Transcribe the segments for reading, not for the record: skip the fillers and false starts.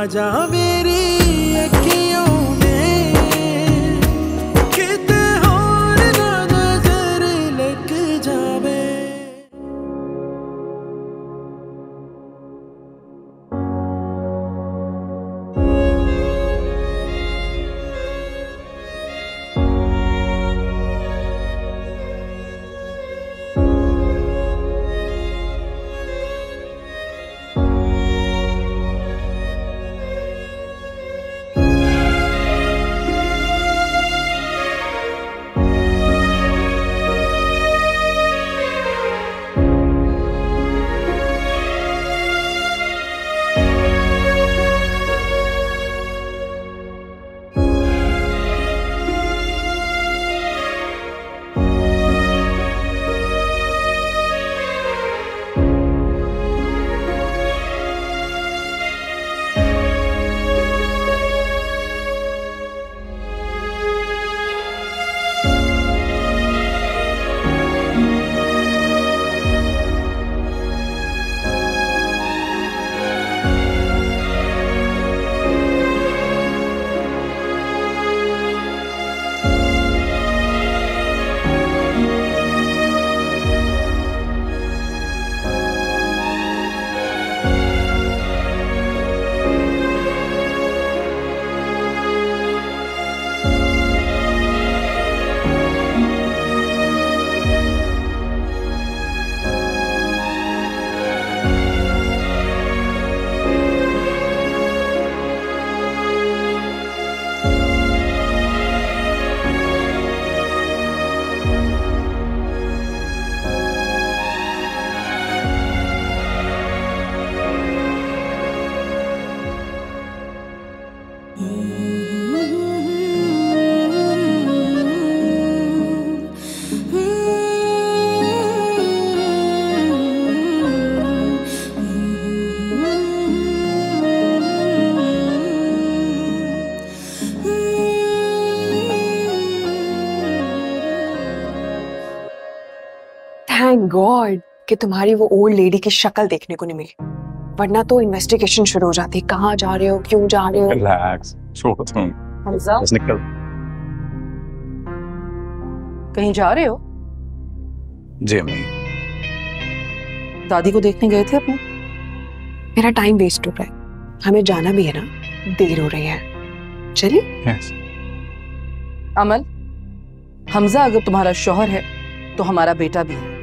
आजा मेरी अखियों में, किते और ना नजर लग जावे। थैंक गॉड कि तुम्हारी वो ओल्ड लेडी की शक्ल देखने को नहीं मिली, वरना तो इन्वेस्टिगेशन शुरू हो जाती। कहाँ जा रहे हो, क्यों जा रहे हो? रिलैक्स, छोड़ो तुम। हमजा, बस निकल। कहीं जा रहे हो? जी अम्मी। दादी को देखने गए थे अपने? मेरा टाइम वेस्ट हो रहा है, हमें जाना भी है ना, देर हो रही है। चलिए। यस। अमल, हमजा अगर तुम्हारा शौहर है तो हमारा बेटा भी है,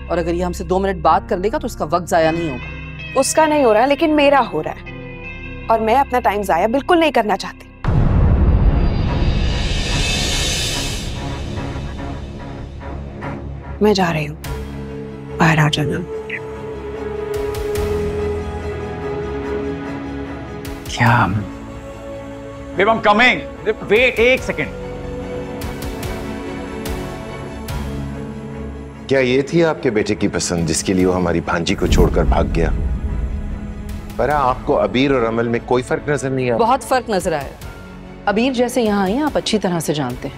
और अगर ये हमसे 2 मिनट बात कर लेगा तो इसका वक्त जाया नहीं होगा। उसका नहीं हो रहा है, लेकिन मेरा हो रहा है, और मैं अपना टाइम जाया बिल्कुल नहीं करना चाहती। मैं जा रही हूँ, बाहर आ जाना। क्या? Babe, I'm coming. Wait, 1 second. क्या ये थी आपके बेटे की पसंद जिसके लिए वो हमारी भांजी को छोड़कर भाग गया? पर आपको अबीर और अमल में कोई फर्क नजर नहीं आया? बहुत फर्क नजर आया। अबीर जैसे यहाँ आई हैं आप अच्छी तरह से जानते हैं।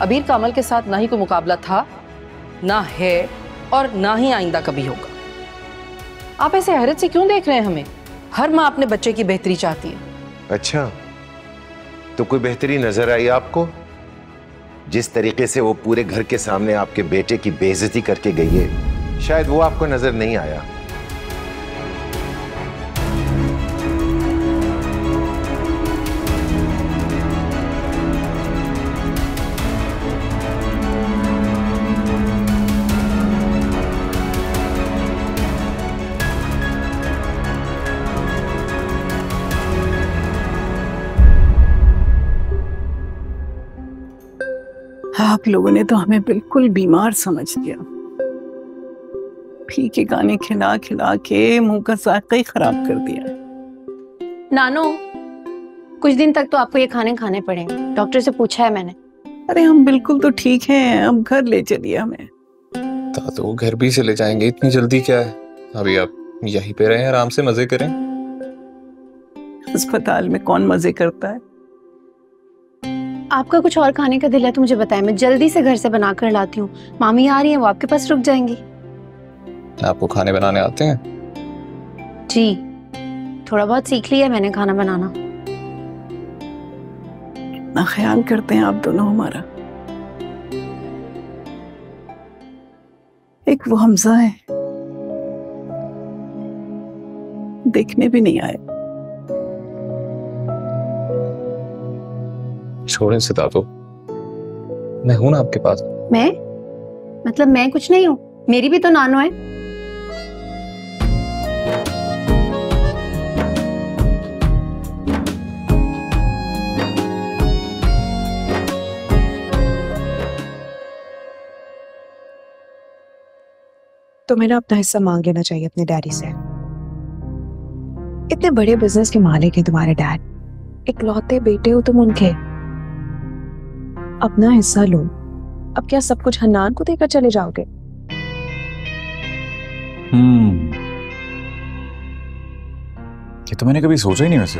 अबीर का अमल के साथ ना ही कोई मुकाबला था, ना है, और ना ही आइंदा कभी होगा। आप ऐसे हैरत से क्यों देख रहे हैं हमें? हर माँ अपने बच्चे की बेहतरी चाहती है। अच्छा, तो कोई बेहतरी नजर आई आपको? जिस तरीके से वो पूरे घर के सामने आपके बेटे की बेइज्जती करके गई है, शायद वो आपको नजर नहीं आया। आप लोगों ने तो हमें बिल्कुल बीमार समझ लिया। फीके गाने खिला खिला के मुंह का जायका ही खराब कर दिया। नानो, कुछ दिन तक तो आपको ये खाने खाने पड़ेंगे, डॉक्टर से पूछा है मैंने। अरे हम बिल्कुल तो ठीक हैं, अब घर ले चलिए हमें। तो घर भी चले जाएंगे, इतनी जल्दी क्या है? अभी आप यहीं पे रहें, आराम से मजे करें। अस्पताल में कौन मजे करता है? आपका कुछ और खाने का दिल है तो मुझे बताएं, मैं जल्दी से घर से बनाकर लाती हूँ। मामी आ रही हैं, वो आपके पास रुक जाएंगी। आपको खाने बनाने आते हैं? जी, थोड़ा बहुत सीख लिया है मैंने खाना बनाना। ना ख्याल करते हैं आप दोनों हमारा। एक वो हमजा है, देखने भी नहीं आए। छोड़ें सिता तो, मैं हूं ना आपके पास। मैं मतलब मैं कुछ नहीं हूँ, मेरी भी तो नानो है। तुम्हें ना अपना हिस्सा मांग लेना चाहिए अपने डैडी से। इतने बड़े बिजनेस के मालिक हैं तुम्हारे डैड, इकलौते बेटे हो तुम उनके। अपना हिस्सा लो। अब क्या सब कुछ हन्नान को देकर चले जाओगे? ये तो मैंने कभी सोचा ही नहीं वैसे।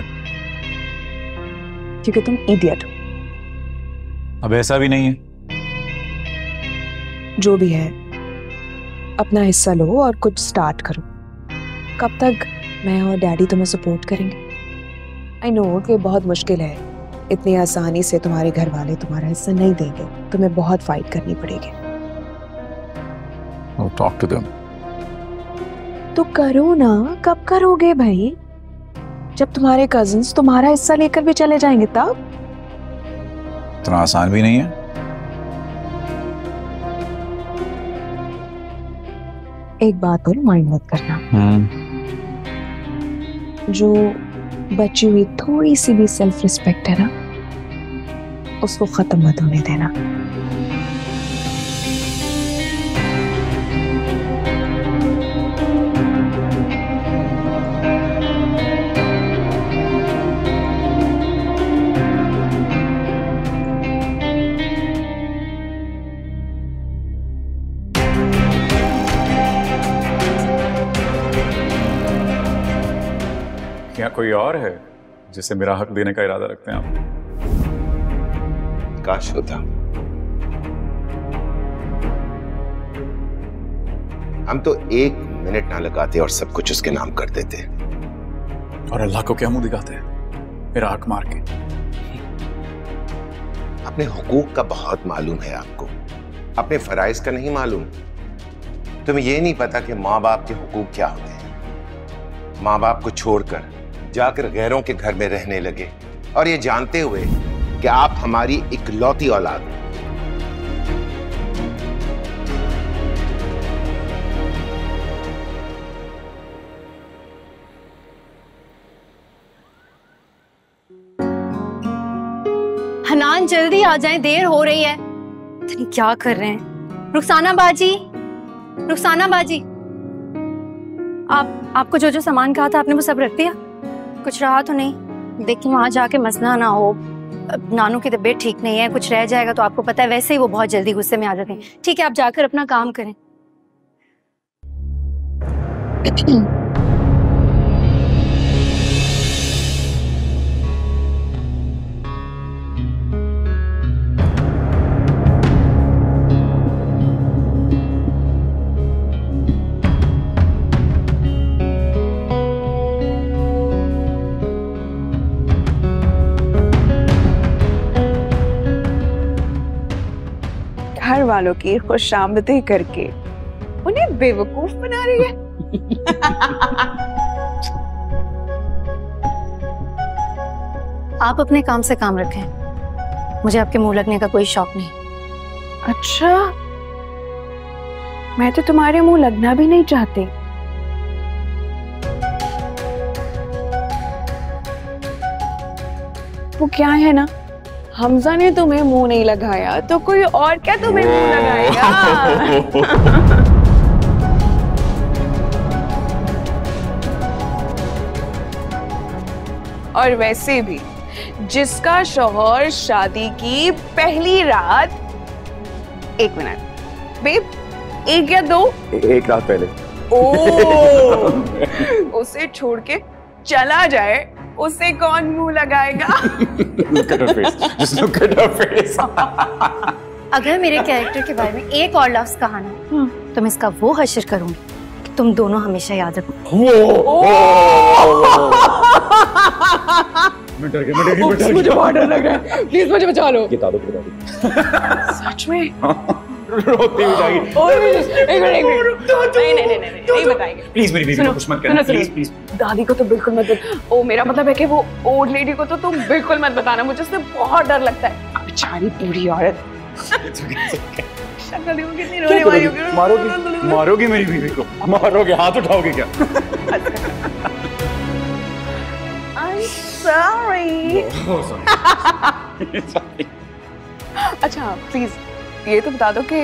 क्योंकि तुम इडियट हो। अब ऐसा भी नहीं है। जो भी है, अपना हिस्सा लो और कुछ स्टार्ट करो। कब तक मैं और डैडी तुम्हें सपोर्ट करेंगे? आई नो कि बहुत मुश्किल है, इतनी आसानी से तुम्हारे घर वाले तुम्हारा हिस्सा नहीं देंगे, तुम्हें बहुत फाइट करनी पड़ेगी। Talk to them. तो करो ना। कब करोगे भाई? जब तुम्हारे कजिन्स तुम्हारा हिस्सा लेकर भी चले जाएंगे तब? इतना आसान भी नहीं है। एक बात बोलो, माइंड मत करना। जो बची हुई थोड़ी सी भी सेल्फ रिस्पेक्ट है ना, उसको खत्म मत होने देना। क्या कोई और है जिसे मेरा हक देने का इरादा रखते हैं आप? काश होता। हम तो 1 मिनट ना लगाते और सब कुछ उसके नाम कर देते। और अल्लाह को क्या मुंह दिखाते हैं मेरा हक मार के? अपने हुकूक का बहुत मालूम है आपको, अपने फराइज का नहीं मालूम। तुम्हें यह नहीं पता कि माँ बाप के हुकूक क्या होते हैं। माँ बाप को छोड़कर जाकर गैरों के घर में रहने लगे, और ये जानते हुए कि आप हमारी इकलौती औलाद हैं। हनान जल्दी आ जाएं, देर हो रही है। पता नहीं क्या कर रहे हैं। रुखसाना बाजी, रुखसाना बाजी, आपको जो जो सामान कहा था आपने वो सब रख दिया? कुछ रहा तो नहीं? देखिए वहां जाके मसला ना हो। नानू की तबीयत ठीक नहीं है, कुछ रह जाएगा तो आपको पता है वैसे ही वो बहुत जल्दी गुस्से में आ जाते हैं। ठीक है, आप जाकर अपना काम करें। घर वालों की खुशामदीद करके उन्हें बेवकूफ बना रही है। आप अपने काम से काम रखें, मुझे आपके मुंह लगने का कोई शौक नहीं। अच्छा, मैं तो तुम्हारे मुंह लगना भी नहीं चाहती। वो क्या है ना, हमजा ने तुम्हें मुंह नहीं लगाया तो कोई और क्या तुम्हें मुंह लगाएगा? और वैसे भी जिसका शौहर शादी की पहली रात, 1 मिनट बेब, 1 या 2? 1 रात पहले। ओ, उसे छोड़ के चला जाए, उसे कौन मुंह लगाएगा? Look at her face. Just look at her face. अगर मेरे कैरेक्टर के बारे में एक और लफ्ज कहा ना तो मैं इसका वो हश्र करूंगी तुम दोनों हमेशा याद रखो। मुझे बहुत डर लग रहा है, प्लीज मुझे बचा लो। बता दो सच में? रोती हुई जाएगी। एक मिनट नहीं बताएंगे। प्लीज मेरी बीवी को कुछ मत करना, प्लीज प्लीज। दादी को तो बिल्कुल मत ओ मेरा मतलब है कि वो ओल्ड लेडी को तो तुम बिल्कुल मत बताना, मुझे उससे बहुत डर लगता है। बेचारी बूढ़ी औरत। शक्ल देखो कितनी रोने वाली होगी। मारोगी मेरी बीवी को, मारोगे, हाथ उठाओगे क्या? I'm sorry। अच्छा प्लीज ये तो बता दो कि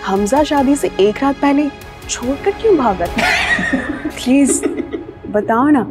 हमजा शादी से एक रात पहले छोड़कर क्यों भागा था? प्लीज बताओ ना।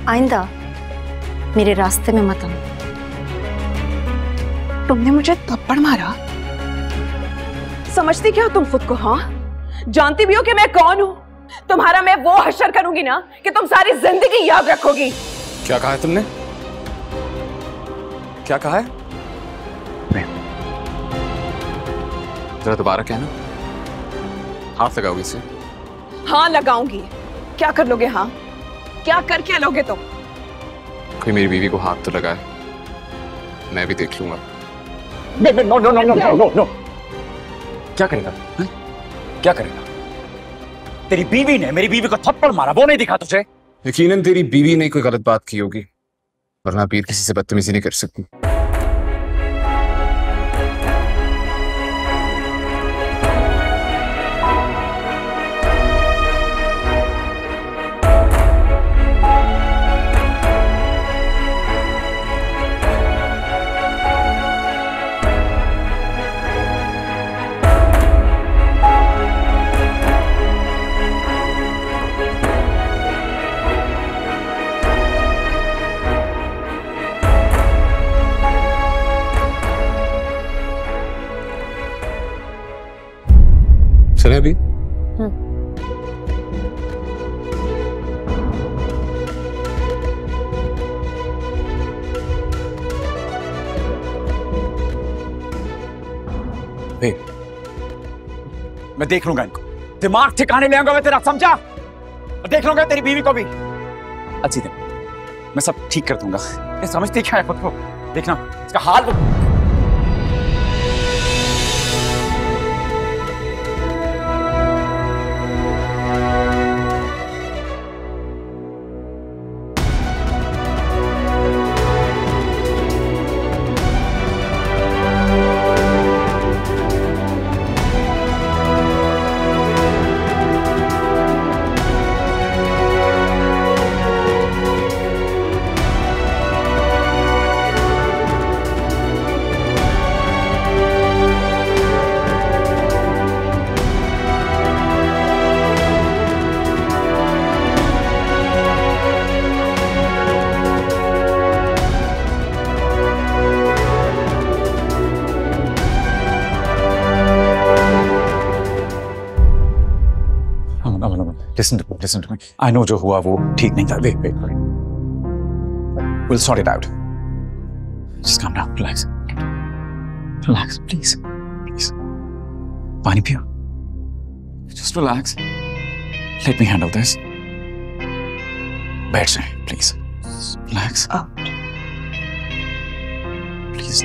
आइंदा मेरे रास्ते में मत आना। तुमने मुझे थप्पड़ मारा? समझती क्या तुम खुद को? हाँ, जानती भी हो कि मैं कौन हूँ? तुम्हारा मैं वो हश्र करूंगी ना कि तुम सारी जिंदगी याद रखोगी। क्या कहा है तुमने? क्या कहा है? जरा दोबारा कहना। हाथ लगाओगी इसे? हाँ लगाऊंगी। क्या कर लोगे? हाँ क्या करके लोगे तुम? कोई मेरी बीवी को हाथ तो लगाए, मैं भी देख लूंगा। No no no no no no. क्या करेगा? क्या करेगा? तेरी बीवी ने मेरी बीवी को थप्पड़ मारा, वो नहीं दिखा तुझे? यकीनन तेरी बीवी ने कोई गलत बात की होगी, वरना पीर किसी से बदतमीजी नहीं कर सकती। चले अभी? मैं देख लूंगा इनको, दिमाग ठिकाने ले आऊंगा मैं तेरा, समझा? और देख लूंगा तेरी बीवी को भी। अच्छी दिन मैं सब ठीक कर दूंगा। ये समझती क्या है खुद को? देखना इसका हाल। Listen to me. I know जो हुआ वो ठीक नहीं था. Wait. We'll sort it out. Just calm down. Relax. Relax, please. Please. पानी पियो. Just relax. Let me handle this. बैठ जाए, please. Relax. Please.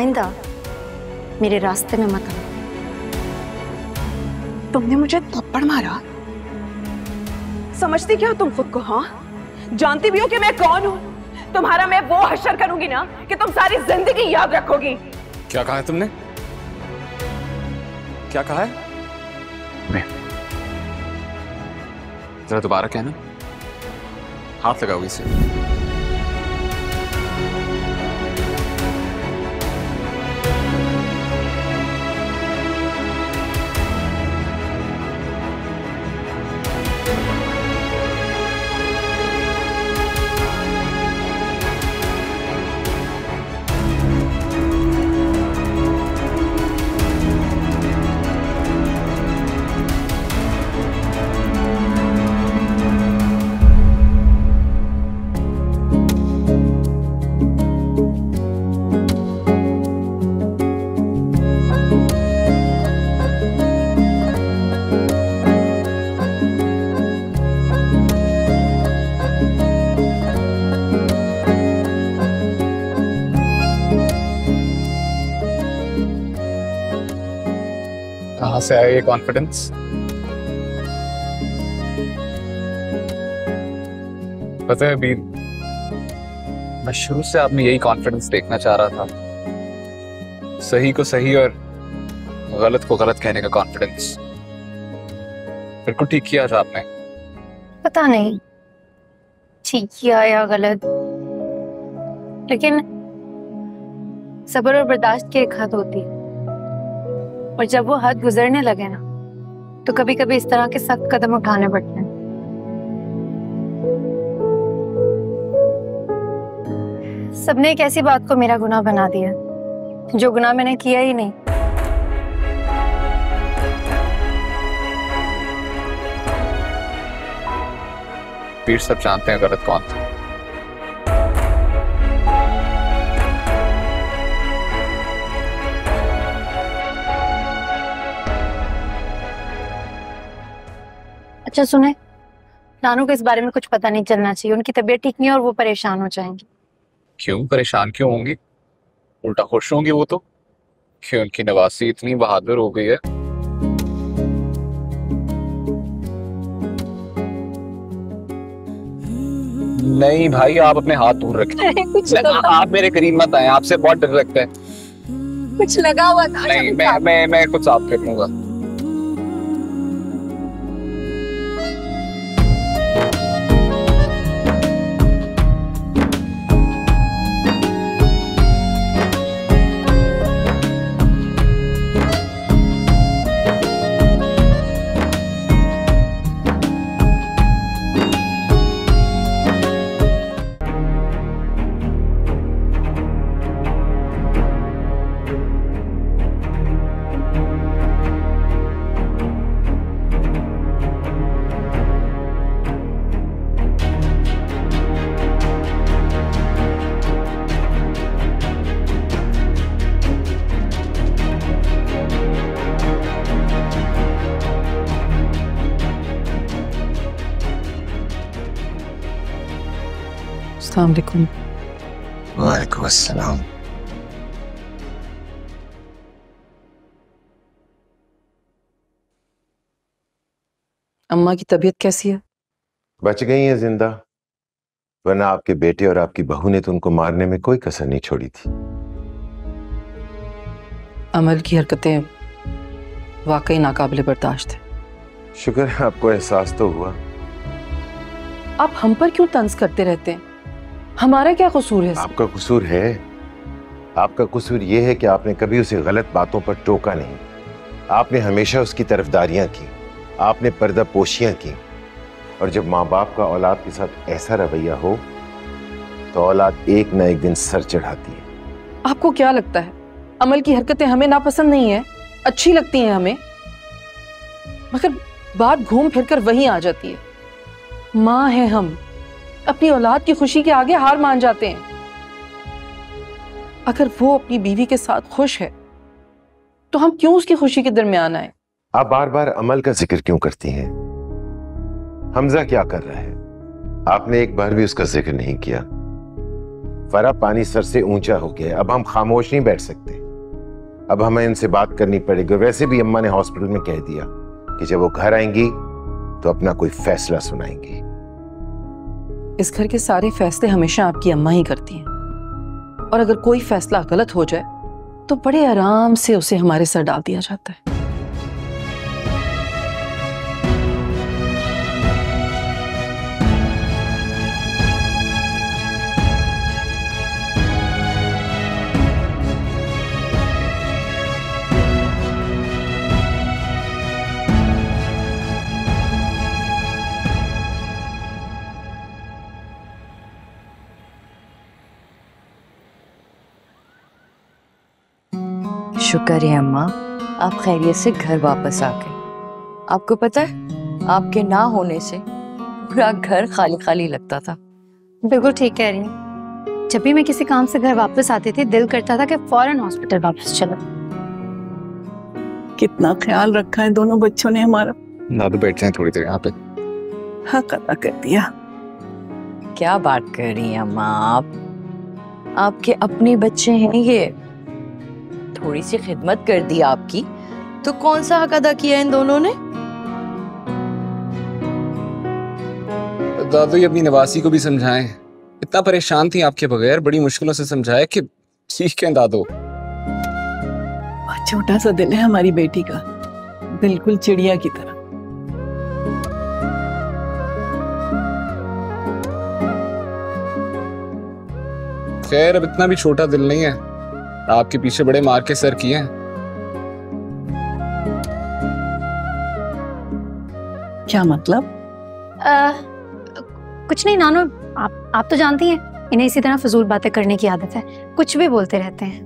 आइंदा मेरे रास्ते में मत आना। तुमने मुझे थप्पड़ मारा? समझती क्या हो तुम खुद को? हाँ, जानती भी हो कि मैं कौन हूँ? तुम्हारा मैं वो हश्र करूंगी ना कि तुम सारी जिंदगी याद रखोगी। क्या कहा है तुमने? क्या कहा है? मैं जरा दोबारा कहना। हाथ लगाओ इसे। कहाँ से आया ये कॉन्फिडेंस? पता है बीर, मैं शुरू से आप में यही कॉन्फिडेंस देखना चाह रहा था। सही को सही और गलत को गलत कहने का कॉन्फिडेंस। बिल्कुल ठीक किया था आपने। पता नहीं ठीक किया या गलत, लेकिन सब्र और बर्दाश्त की एक हद होती है, और जब वो हद गुजरने लगे ना तो कभी कभी इस तरह के सख्त कदम उठाने पड़ते हैं। सबने एक ऐसी बात को मेरा गुनाह बना दिया जो गुनाह मैंने किया ही नहीं। पीर सब जानते हैं गलत कौन था। अच्छा सुने, नानू को इस बारे में कुछ पता नहीं चलना चाहिए। उनकी तबीयत ठीक नहीं है और वो परेशान हो जाएंगी। क्यों परेशान क्यों होंगी? उल्टा खुश होंगी वो तो कि उनकी नवासी इतनी बहादुर हो गई है। नहीं भाई, आप अपने हाथ दूर रखें। आप मेरे करीब मत आए, आपसे बहुत डर लगता है। कुछ लगा हुआ था। नहीं, मैं कुछ साफ कर लूंगा। अस्सलाम वालेकुम। वालेकुम अस्सलाम। अम्मा की तबीयत कैसी है? बच गई हैं जिंदा, वरना आपके बेटे और आपकी बहू ने तो उनको मारने में कोई कसर नहीं छोड़ी थी। अमल की हरकतें वाकई नाकाबिले बर्दाश्त है। शुक्र है आपको एहसास तो हुआ। आप हम पर क्यों तंज करते रहते हैं? हमारा क्या कसूर है? आपका कसूर है। आपका कसूर यह है कि आपने कभी उसे गलत बातों पर टोका नहीं। आपने हमेशा उसकी तरफदारियां की, आपने पर्दा पोशियां की, और जब माँ बाप का औलाद के साथ ऐसा रवैया हो तो औलाद एक न एक दिन सर चढ़ाती है। आपको क्या लगता है अमल की हरकतें हमें नापसंद नहीं है? अच्छी लगती हैं हमें, मगर बात घूम फिर कर वहीं आ जाती है। माँ है हम, अपनी औलाद की खुशी के आगे हार मान जाते हैं। अगर वो अपनी बीवी के साथ खुश है तो हम क्यों उसकी खुशी के दरमियान आए? आप बार बार अमल का जिक्र क्यों करती हैं? हमजा क्या कर रहा है? आपने एक बार भी उसका जिक्र नहीं किया। फरा, पानी सर से ऊंचा हो गया, अब हम खामोश नहीं बैठ सकते। अब हमें इनसे बात करनी पड़ेगी। वैसे भी अम्मा ने हॉस्पिटल में कह दिया कि जब वो घर आएंगी तो अपना कोई फैसला सुनाएंगी। इस घर के सारे फैसले हमेशा आपकी अम्मा ही करती हैं, और अगर कोई फैसला गलत हो जाए तो बड़े आराम से उसे हमारे सर डाल दिया जाता है। शुक्र है अम्मा, आप खैरियत से घर वापस आ गए। आपको पता है, आपके ना होने से पूरा घर खाली खाली लगता था। बिल्कुल ठीक कह रही हैं। जब भी मैं किसी काम से घर वापस आती थी, दिल करता था कि फौरन हॉस्पिटल वापस चलो। कितना ख्याल रखा है दोनों बच्चों ने हमारा। दादू बैठ जाए थोड़ी देर यहाँ पे। हक अदा कर दिया। क्या बात कर रही हैं अम्मा आप? आपके अपने बच्चे हैं ये। थोड़ी सी खिदमत कर दी आपकी तो कौन सा हक अदा किया इन दोनों ने? दादू ये अपनी नवासी को भी समझाएं। इतना परेशान थी आपके बगैर, बड़ी मुश्किलों से समझाया कि ठीक है दादू। छोटा सा दिल है हमारी बेटी का, बिल्कुल चिड़िया की तरह। खैर अब इतना भी छोटा दिल नहीं है, आपके पीछे बड़े मार के सर किए हैं। क्या मतलब? कुछ नहीं नानू, आप तो जानती हैं इन्हें इसी तरह फजूल बातें करने की आदत है, कुछ भी बोलते रहते हैं।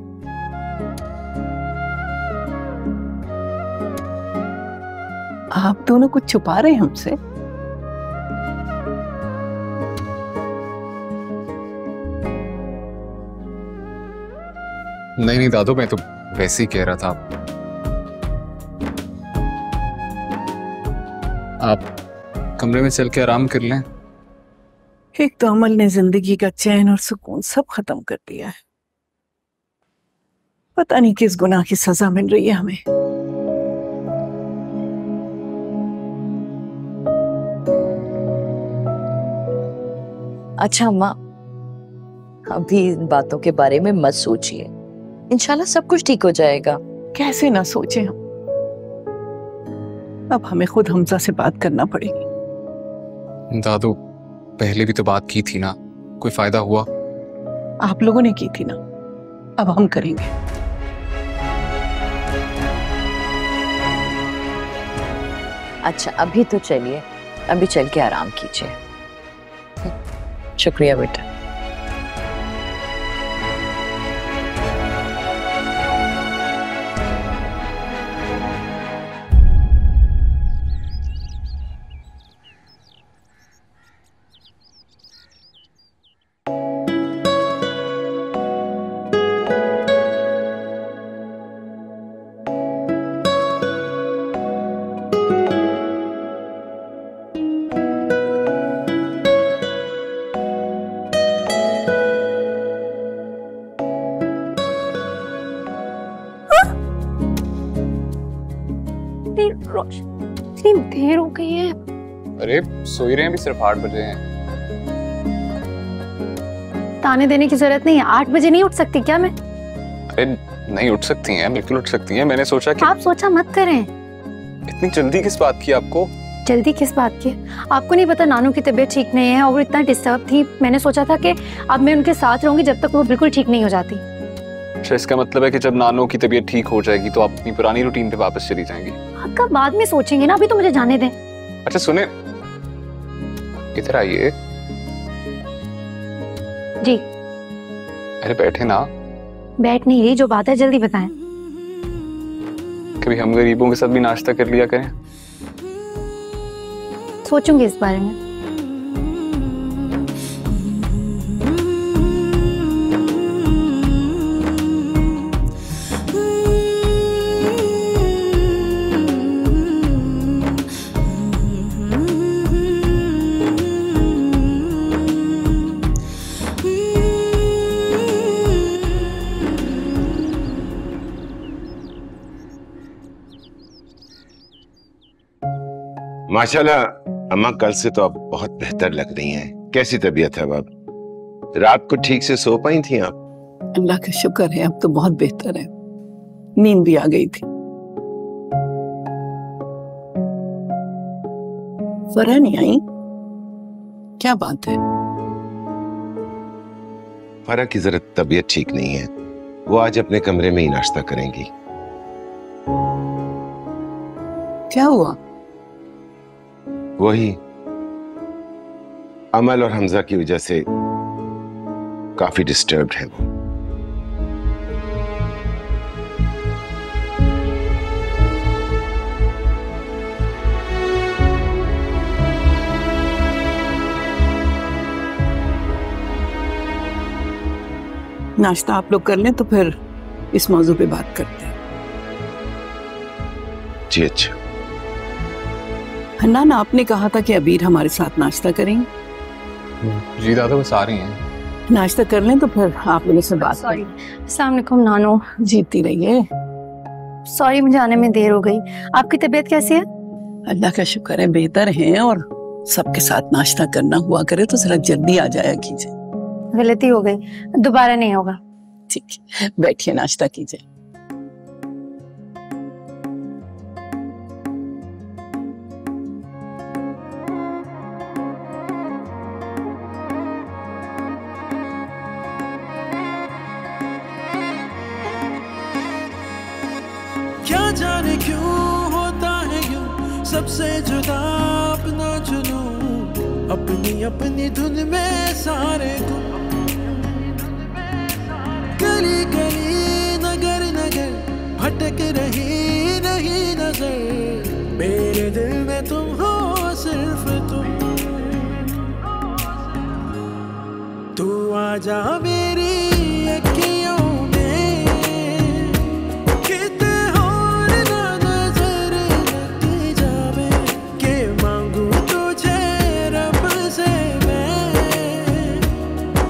आप दोनों कुछ छुपा रहे हैं हमसे? नहीं नहीं दादू, मैं तो वैसे ही कह रहा था। आप कमरे में चल के आराम कर लें। एक तो अमल ने जिंदगी का चैन और सुकून सब खत्म कर दिया है। पता नहीं किस गुनाह की सजा मिल रही है हमें। अच्छा अम्मा, अभी इन बातों के बारे में मत सोचिए, इंशाल्लाह सब कुछ ठीक हो जाएगा। कैसे ना सोचे हम? अब हमें खुद हमजा से बात करना पड़ेगी। दादू पहले भी तो बात की थी ना, कोई फायदा हुआ? आप लोगों ने की थी ना, अब हम करेंगे। अच्छा अभी तो चलिए, अभी चल के आराम कीजिए। शुक्रिया बेटा। इतनी देर हो गई है। अरे सोई रहे हैं, भी सिर्फ 8 बजे हैं। ताने देने की जरूरत नहीं है। 8 बजे नहीं उठ सकती क्या मैं? अरे नहीं उठ सकती हैं, बिल्कुल उठ सकती हैं। मैंने सोचा कि आप सोचा मत करें। इतनी जल्दी किस बात की आपको? जल्दी किस बात की? आपको नहीं पता नानू की तबीयत ठीक नहीं है और वो इतना डिस्टर्ब थी। मैंने सोचा था कि अब मैं उनके साथ रहूंगी जब तक वो बिल्कुल ठीक नहीं हो जाती। अच्छा इसका मतलब है कि जब नानू की तबीयत ठीक हो जाएगी तो आप अपनी पुरानी रूटीन पे वापस चली जाएंगी? आपका बाद में सोचेंगे ना, अभी तो मुझे जाने दें। अच्छा सुने, इधर आइए। जी। अरे बैठे ना। बैठ नहीं रही, जो बात है जल्दी बताएं। कभी हम गरीबों के साथ भी नाश्ता कर लिया करें। सोचूंगी इस बारे में। माशाल्लाह अम्मा कल से तो अब बहुत बेहतर लग रही हैं। कैसी तबीयत है अब? रात को ठीक से सो पाई थी आप? अल्लाह का शुक्र है, अब तो बहुत बेहतर है। नींद भी आ गई थी। फरह नहीं आई? क्या बात है? फरह की जरा तबीयत ठीक नहीं है, वो आज अपने कमरे में ही नाश्ता करेंगी। क्या हुआ? वही अमल और हमजा की वजह से काफी डिस्टर्ब्ड है वो। नाश्ता आप लोग कर लें तो फिर इस मौजू पे बात करते हैं। जी अच्छा। हन्नान, आपने कहा था कि अबीर हमारे साथ नाश्ता करेंगे। जी दादा बस आ रही हैं। नाश्ता कर लें तो फिर आप लोगों से बात सॉरी। करें। अस्सलाम वालेकुम नानो। जीती रहिए। सॉरी मुझे आने में देर हो गई। आपकी तबीयत कैसी है? अल्लाह का शुक्र है बेहतर है, और सबके साथ नाश्ता करना हुआ करे तो जरा जल्दी आ जाया कीजिए। गलती हो गई, दोबारा नहीं होगा। ठीक है, बैठिए नाश्ता कीजिए। क्या जाने क्यों होता है यूं, सबसे जुदा अपना चुनूं, अपनी अपनी धुन में सारे गुम। गली गली नगर नगर भटक रही नहीं नजर, मेरे दिल में तुम हो सिर्फ तुम। तू आजा मेरी अखियों में, किते और ना नजर लग जावे, के मांगू तुझे रब से मैं,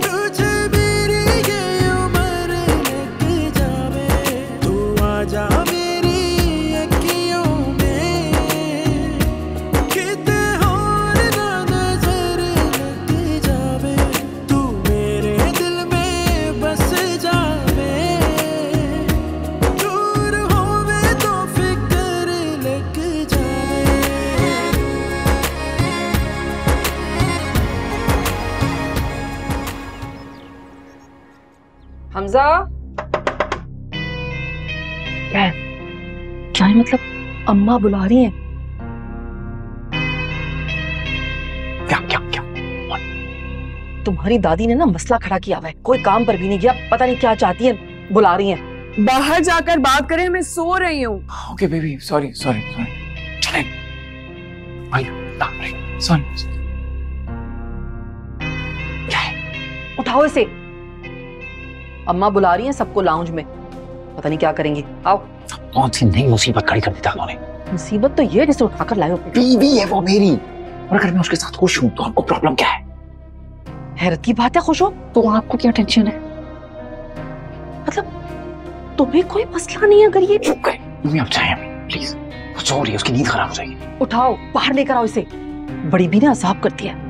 तुझे मेरी ये उम्र लग जावे। तू आजा मेरी अखियों में, किते और ना नजर लग जावे, तू मेरे दिल में बस जावे, दूर होवे तो फिक्र लग जावे। हमजा, क्या है? क्या है मतलब? अम्मा बुला रही हैं। क्या क्या क्या? तुम्हारी दादी ने ना मसला खड़ा किया हुआ है, कोई काम पर भी नहीं गया, पता नहीं क्या चाहती है, बुला रही हैं। बाहर जाकर बात करें, मैं सो रही हूँ। Okay baby, sorry sorry sorry. चलें। I sorry. क्या है? उठाओ इसे। अम्मा बुला रही हैं सबको लाउंज में, पता नहीं क्या करेंगे। आओ। कौन सी नई मुसीबत खड़ी कर दी था उन्होंने? मुसीबत तो ये जिसे उठाकर लाए हो। बीवी है वो मेरी, और अगर मैं उसके साथ खुश हूं तो आपको प्रॉब्लम क्या है? हैरत की बात है, खुश हो तो आपको क्या टेंशन है? मतलब तुम्हें कोई मसला नहीं है अगर ये। चुप करें मम्मी, आप जाएं प्लीज, वो सो रही है, उसकी नींद खराब हो जाएगी। उठाओ, बाहर लेकर आओ इसे, बड़ी भी ना असाब करती है।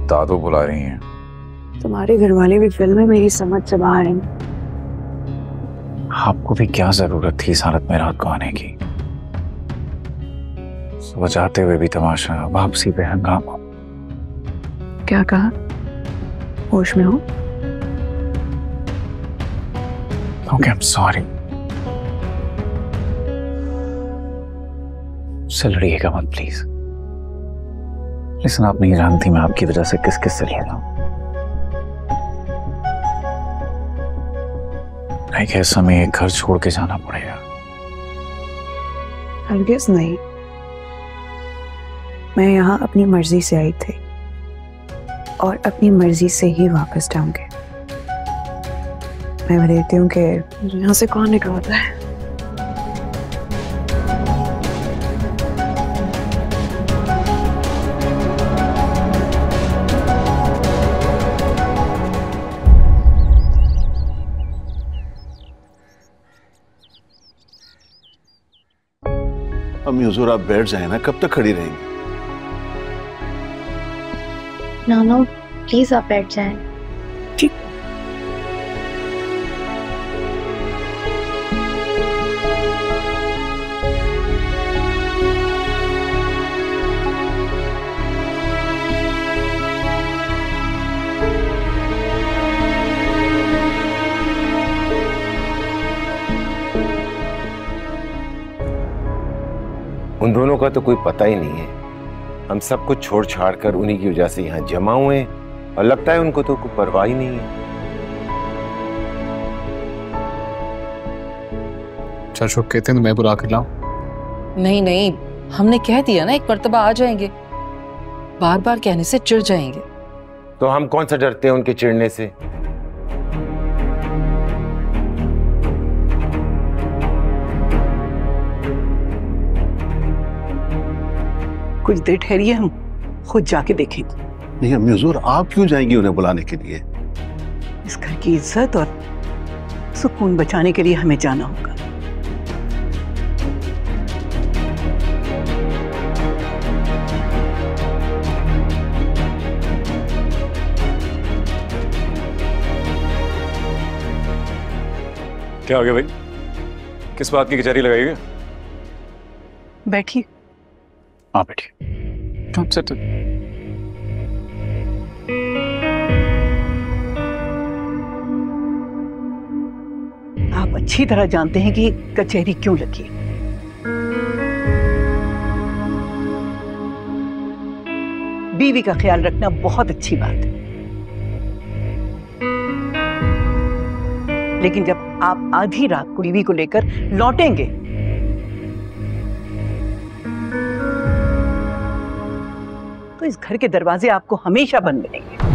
दादू बुला रही हैं। तुम्हारे घर वाले भी फिल्म में मेरी समझ से बाहर हैं। आपको भी क्या जरूरत थी इस हालत में रात को आने की? सुबह जाते हुए भी तमाशा, वापसी पे हंगामा। क्या कहा? होश में हो? Okay, I am sorry. मुझसे लड़िएगा मत प्लीज। लिसन, आप नहीं जानती मैं आपकी वजह से किस किस से लड़ रहा हूं। एक ऐसा में एक घर छोड़ के जाना पड़ेगा। हरगिज़ नहीं, मैं यहाँ अपनी मर्जी से आई थी और अपनी मर्जी से ही वापस जाऊंगी। मैं देखती हूँ कि यहाँ से कौन निकलता है। अम्मी हुजूर आप बैठ जाए ना, कब तक खड़ी रहेंगी? नानो प्लीज आप बैठ जाएं। ठीक। उन दोनों का तो कोई पता ही नहीं है। हम सब कुछ छोड़ छाड़ कर उन्हीं की वजह से यहाँ जमा हुए हैं और लगता है उनको तो कोई परवाह ही नहीं है। चाचू कहते हैं तो मैं बुला के लाऊं? नहीं नहीं, हमने कह दिया ना, एक मर्तबा आ जाएंगे। बार बार कहने से चिढ़ जाएंगे। तो हम कौन सा डरते हैं उनके चिढ़ने से? कुछ देर ठहरिए, हम खुद जाके देखेंगे। नहीं अम्मी हुजूर, आप क्यों जाएंगी उन्हें बुलाने के लिए? इस घर की इज्जत और सुकून बचाने के लिए हमें जाना होगा। क्या हो गया भाई? किस बात की कचहरी लगाई है? बैठिए। हाँ बैठिए। Come sit. आप अच्छी तरह जानते हैं कि कचहरी क्यों लगी। बीवी का ख्याल रखना बहुत अच्छी बात है, लेकिन जब आप आधी रात को बीवी को लेकर लौटेंगे तो इस घर के दरवाजे आपको हमेशा बंद मिलेंगे।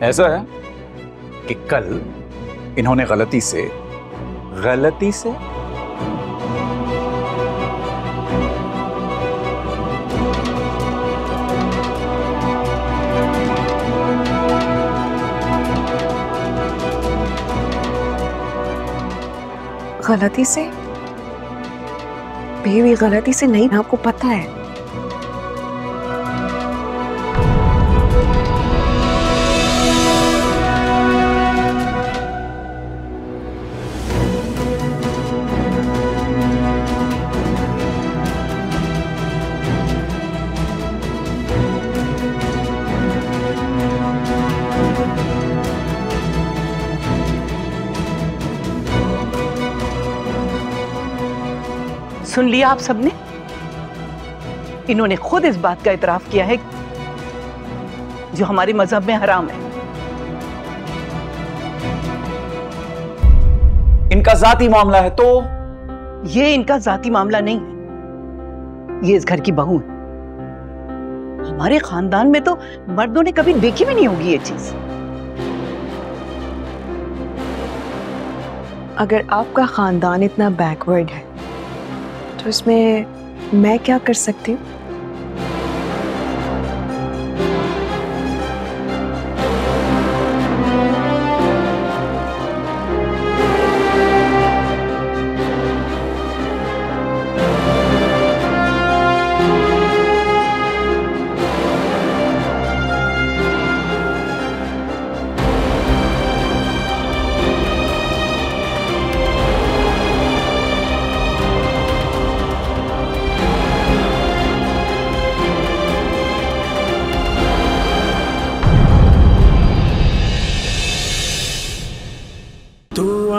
ऐसा है कि कल इन्होंने गलती से बेबी गलती से नहीं, आपको पता है। सुन लिया आप सबने? इन्होंने खुद इस बात का इतराफ किया है जो हमारे मजहब में हराम है। इनका जाती मामला है तो? ये इनका जाती मामला नहीं है, ये इस घर की बहू है। हमारे खानदान में तो मर्दों ने कभी देखी भी नहीं होगी ये चीज। अगर आपका खानदान इतना बैकवर्ड है तो इसमें मैं क्या कर सकती हूँ?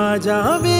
आजा मेरे